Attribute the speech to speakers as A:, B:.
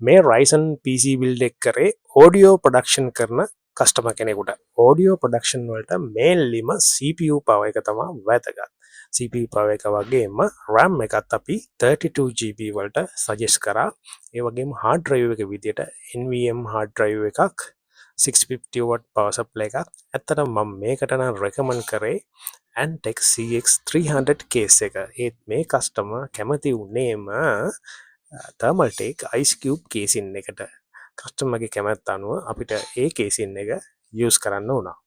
A: මේ Ryzen PC build එක කරේ audio production කරන customer කෙනෙකුට. audio production වලට mainlyම CPU power එක තමයි වැදගත්. CPU power එක වගේම RAM එකත් අපි 32GB වලට suggest කරා. ඒ වගේම hard drive එක විදියට NVMe hard drive එකක් 650 watt power supply එකක්. ඇත්තටම මම මේකට නම් recommend කරේ Antec CX300 case එක. ඒත් මේ customer කැමති වුණේම thermaltake ice cube casing එකට. customer ගේ කැමැත්ත අනුව අපිට ඒ casing එක use කරන්න උනා.